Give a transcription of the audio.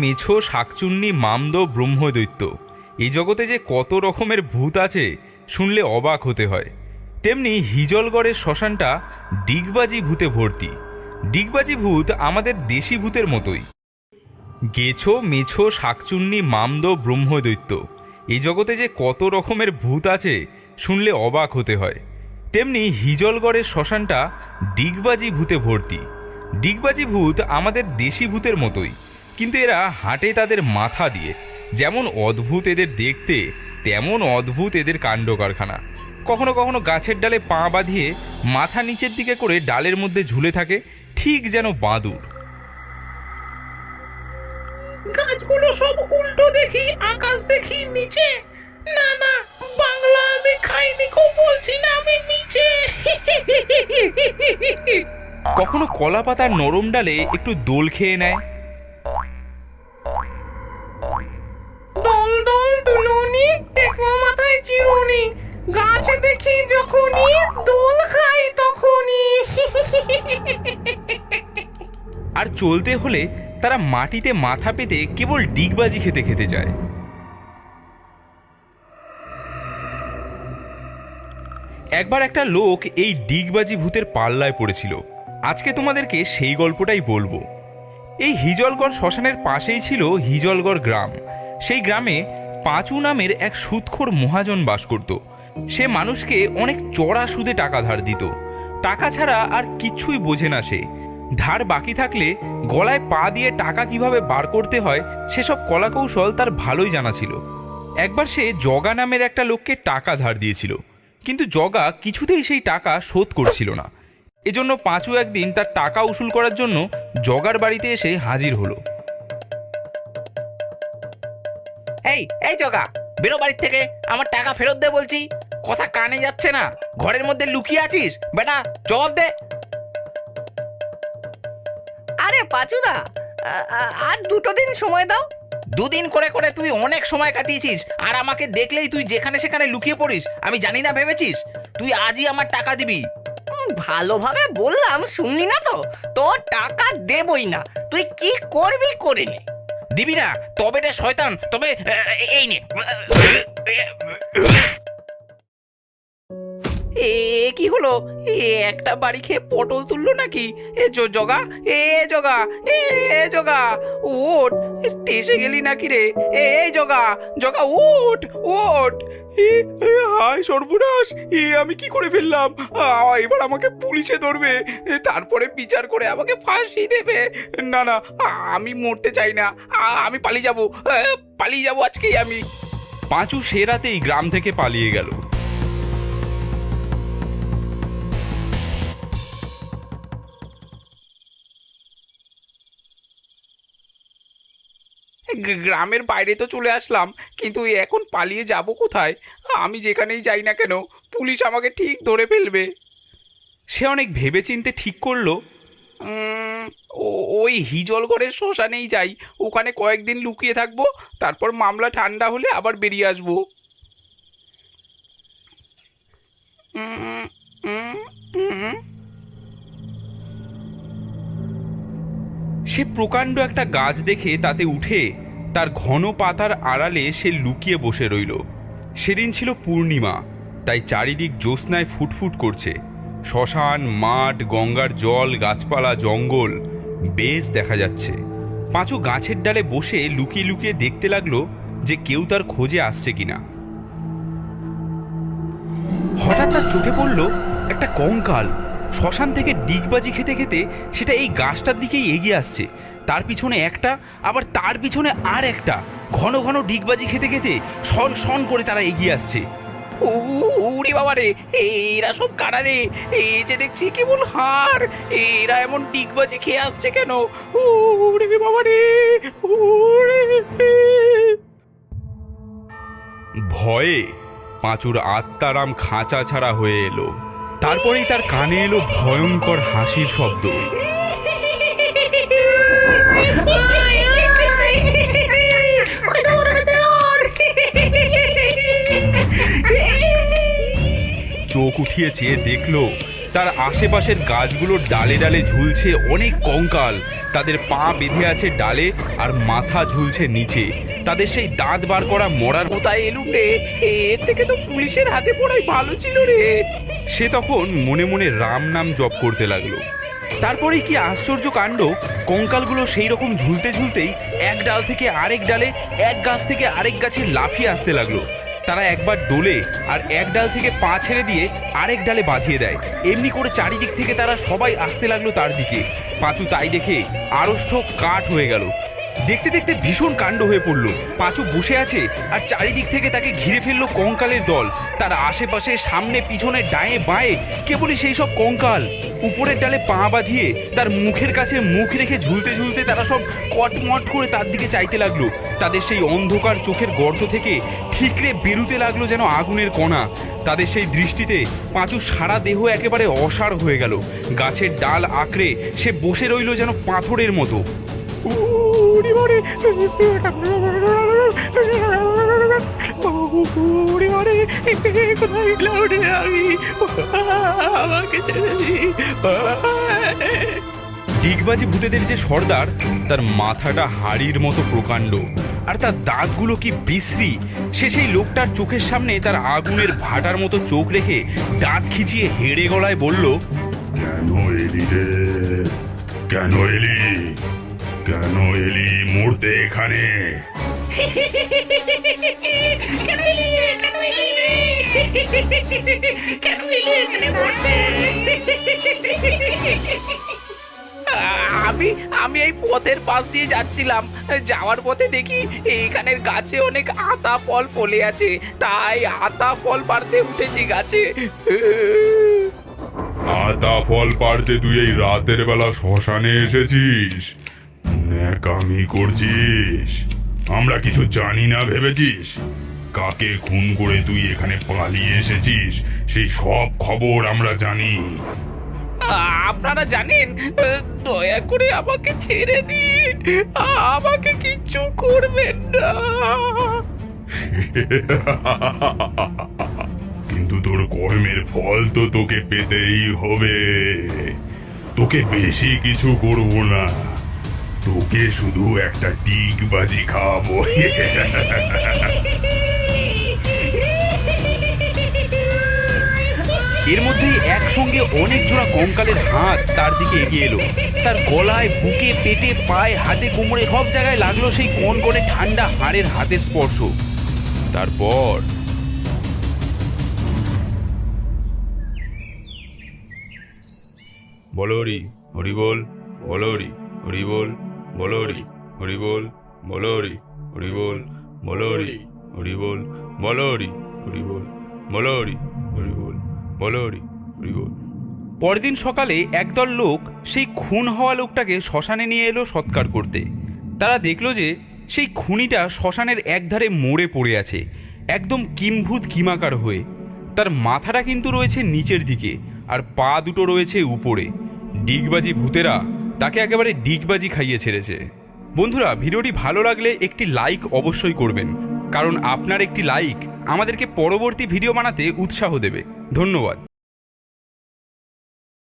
মেছো শাকচুন্নি মামদ ব্রহ্মদৈত্য এই জগতে যে কত রকমের ভূত আছে শুনলে অবাক হতে হয়। তেমনি হিজলগড়ের শ্মশানটা ডিগবাজি ভূতে ভর্তি। ডিগবাজি ভূত আমাদের দেশি ভূতের মতোই। গেছো মেছো শাকচুন্নি মামদ ব্রহ্মদৈত্য এই জগতে যে কত রকমের ভূত আছে শুনলে অবাক হতে হয়। তেমনি হিজলগড়ের শ্মশানটা ডিগবাজি ভূতে ভর্তি। ডিগবাজি ভূত আমাদের দেশি ভূতের মতোই, কিন্তু এরা হাঁটে তাদের মাথা দিয়ে। যেমন অদ্ভুত এদের দেখতে, তেমন অদ্ভুত এদের কাণ্ড কারখানা। কখনো কখনো গাছের ডালে পা বাঁধিয়ে মাথা নিচের দিকে করে ডালের মধ্যে ঝুলে থাকে, ঠিক যেন বাঁদুর। গাছগুলো সব উল্টো দেখি, আকাশ দেখি নিচে। না না, বাংলা আমি খাইনি, খুব বলছি না আমি নিচে। কখনো কলা পাতার নরম ডালে একটু দোল খেয়ে নেয়। দল দল দুলুনি, দেখো মাথায় চিরুনি। গাছে দেখি যখনই, দোল খাই তখনই। আর চলতে হলে তারা মাটিতে মাথা পেতে কেবল ডিগবাজি খেতে খেতে যায়। একবার একটা লোক এই ডিগবাজি ভূতের পাল্লায় পড়েছিল। আজকে তোমাদেরকে সেই গল্পটাই বলবো। এই হিজলগড় শ্মশানের পাশেই ছিল হিজলগড় গ্রাম। সেই গ্রামে পাঁচু নামের এক সুদখোর মহাজন বাস করত। সে মানুষকে অনেক চড়া সুদে টাকা ধার দিত। টাকা ছাড়া আর কিছুই বোঝে না সে। ধার বাকি থাকলে গলায় পা দিয়ে টাকা কিভাবে বার করতে হয় সেসব কলাকৌশল তার ভালোই জানা ছিল। একবার সে জগা নামের একটা লোককে টাকা ধার দিয়েছিল, কিন্তু জগা কিছুতেই সেই টাকা শোধ করছিল না। এজন্য পাঁচু একদিন তার টাকা উসুল করার জন্য জগার বাড়িতে এসে হাজির হলো। এই এই জগা, বেরো বাড়ির থেকে, আমার টাকা ফেরত দে বলছি। কথা কানে যাচ্ছে না? ঘরের মধ্যে লুকিয়ে আছিস বেটা? জবাব দে। আরে পাঁচুদা, আর দুটো দিন সময় দাও। দুদিন করে করে তুই অনেক সময় কাটিয়েছিস, আর আমাকে দেখলেই তুই যেখানে সেখানে লুকিয়ে পড়িস। আমি জানি না ভেবেছিস? তুই আজই আমার টাকা দিবি। ভালোভাবে বললাম, শুনলি না তো? তোর টাকা দেবই না, তুই কি করবি করে নে। দিবি না? তবে রে শয়তান, তবে এই নে। এ কি হলো? একটা বাড়ি খেয়ে পটল তুললো নাকি? জগা, জগা, জগা, ওঠ। এসে গেলি নাকি রে? এই জগা, জগা, ওঠ ওঠ। হায় সর্বনাশ, আমি কি করে ফেললাম? এবার আমাকে পুলিশে ধরবে, তারপরে বিচার করে আমাকে ফাঁসি দেবে। না না, আমি মরতে চাই না। আমি পালিয়ে যাবো আজকেই আমি। পাঁচু সে রাতেই গ্রাম থেকে পালিয়ে গেল। গ্রামের বাইরে তো চলে আসলাম, কিন্তু এখন পালিয়ে যাব কোথায়? আমি যেখানেই যাই না কেন পুলিশ আমাকে ঠিক ধরে ফেলবে। সে অনেক ভেবেচিন্তে ঠিক করলো, ওই হিজলগড়ের শ্মশানেই যাই। ওখানে কয়েকদিন লুকিয়ে থাকবো, তারপর মামলা ঠান্ডা হলে আবার বেরিয়ে আসবো। সে প্রকাণ্ড একটা গাছ দেখে তাতে উঠে তার ঘন পাতার আড়ালে সে লুকিয়ে বসে রইল। সেদিন ছিল পূর্ণিমা, তাই চারিদিক জ্যোৎস্নায় ফুটফুট করছে। শ্মশান, মাঠ, গঙ্গার জল, গাছপালা, জঙ্গল বেশ দেখা যাচ্ছে। পাঁচু গাছের ডালে বসে লুকিয়ে লুকিয়ে দেখতে লাগলো যে কেউ তার খোঁজে আসছে কিনা। হঠাৎ তার চোখে পড়ল একটা কঙ্কাল। শ্মশান থেকে ডিগবাজি খেতে খেতে সেটা এই গাছটার দিকেই এগিয়ে আসছে। তার পিছনে একটা, আবার তার পিছনে আর একটা। ঘন ঘন ডিগবাজি খেতে খেতে শন শন করে তারা এগিয়ে আসছে। উড়ি বাবা রে, এরা সব কারা রে? এই যে দেখছি কেবল হাড়, এরা এমন ডিগবাজি খেয়ে আসছে কেন? উড়ি বাবা রে। ভয়ে পাঁচুর আত্মারাম খাঁচা ছাড়া হয়ে এলো। তারপরেই তার কানে এলো ভয়ঙ্কর হাসির শব্দ। চোখ উঠিয়ে চেয়ে দেখলো তার আশেপাশের গাছগুলোর ডালে ডালে ঝুলছে অনেক কঙ্কাল। তাদের পা বেঁধে আছে ডালে আর মাথা ঝুলছে নিচে। তাদের সেই দাঁত বার করা মরার কোথায় এলুম রে? এর থেকে তো পুলিশের হাতে পড়াই ভালো ছিল রে। সে তখন মনে মনে রাম নাম জপ করতে লাগলো। তারপরে কি আশ্চর্য কাণ্ড, কঙ্কালগুলো সেই রকম ঝুলতে ঝুলতেই এক ডাল থেকে আরেক ডালে, এক গাছ থেকে আরেক গাছে লাফিয়ে আসতে লাগলো। তারা একবার দোলে আর এক ডাল থেকে পা ছেড়ে দিয়ে আরেক ডালে বাঁধিয়ে দেয়। এমনি করে চারিদিক থেকে তারা সবাই আসতে লাগলো তার দিকে। পাঁচু তাই দেখে আড়ষ্ট কাঠ হয়ে গেল। দেখতে দেখতে ভীষণ কাণ্ড হয়ে পড়ল। পাঁচু বসে আছে আর চারিদিক থেকে তাকে ঘিরে ফেললো কঙ্কালের দল। তার আশেপাশে সামনে পিছনে ডায়ে বাঁয়ে কেবলই সেই সব কঙ্কাল। উপরের ডালে পা বাঁধিয়ে তার মুখের কাছে মুখ রেখে ঝুলতে ঝুলতে তারা সব কটমট করে তার দিকে চাইতে লাগলো। তাদের সেই অন্ধকার চোখের গর্ত থেকে ঠিকরে বেরুতে লাগলো যেন আগুনের কণা। তাদের সেই দৃষ্টিতে পাঁচুর সারা দেহ একেবারে অসাড় হয়ে গেল। গাছের ডাল আঁকড়ে সে বসে রইল যেন পাথরের মতো। ডিগবাজি ভূতেদের যে সর্দার, তার মাথাটা হাড়ির মতো প্রকাণ্ড আর তার দাঁতগুলো কি বিশ্রী। সে সেই লোকটার চোখের সামনে তার আগুনের ভাটার মতো চোখ রেখে দাঁত খিচিয়ে হেড়ে গলায় বলল, কেন এলি রে? কেন এলি? কেন এলি মরতে এখানে? কেন এলি এখানে মরতে? আমি এই পথের পাশ দিয়ে যাচ্ছিলাম। যাওয়ার পথে দেখি এইখানের গাছে অনেক আতা ফল ফলে আছে, তাই আতা ফল পাড়তে উঠেছি গাছে। আতা ফল পাড়তে তুই এই রাতের বেলা শ্মশানে এসেছিস? ন্যাকামি করছিস? আমরা কিছু জানি না ভেবেছিস? কাকে খুন করে তুই এখানে পালিয়ে এসেছিস সেই সব খবর আমরা জানি। আপনারা জানেন, দয়া করে আমাকে ছেড়ে দিন, আমাকে কিচ্ছু করবেন না। কিন্তু তোর কর্মের ফল তো তোকে পেতেই হবে। তোকে বেশি কিছু করব না, তোকে শুধু একটা ডিগবাজি খাওয়াবো। এর মধ্যেই একসঙ্গে অনেক জোড়া কঙ্কালের হাত তার দিকে এগিয়ে এলো। তার গলায়, বুকে, পেটে, পায়ে, হাতে, কোমরে সব জায়গায় লাগলো সেই কনকনে ঠান্ডা হাড়ের হাতের স্পর্শ। তারপর বলো হরি হরি বল, বলো হরি হরি বল, বলো হরি হরি বল, বলো হরি হরি বল, বলো হরি হরি বল, বলো হরি হরি বল, বলো হরি হরি বল, বলো হরি হরি বল। পরদিন সকালে একদল লোক সেই খুন হওয়া লোকটাকে শ্মশানে নিয়ে এলো সৎকার করতে। তারা দেখলো যে সেই খুনিটা শ্মশানের একধারে মরে পড়ে আছে, একদম কিম্ভূত কিমাকার হয়ে। তার মাথাটা কিন্তু রয়েছে নিচের দিকে আর পা দুটো রয়েছে উপরে। ডিগবাজি ভূতেরা তাকে একেবারে ডিগবাজি খাইয়ে ছেড়েছে। বন্ধুরা, ভিডিওটি ভালো লাগলে একটি লাইক অবশ্যই করবেন, কারণ আপনার একটি লাইক আমাদেরকে পরবর্তী ভিডিও বানাতে উৎসাহ দেবে। ধন্যবাদ।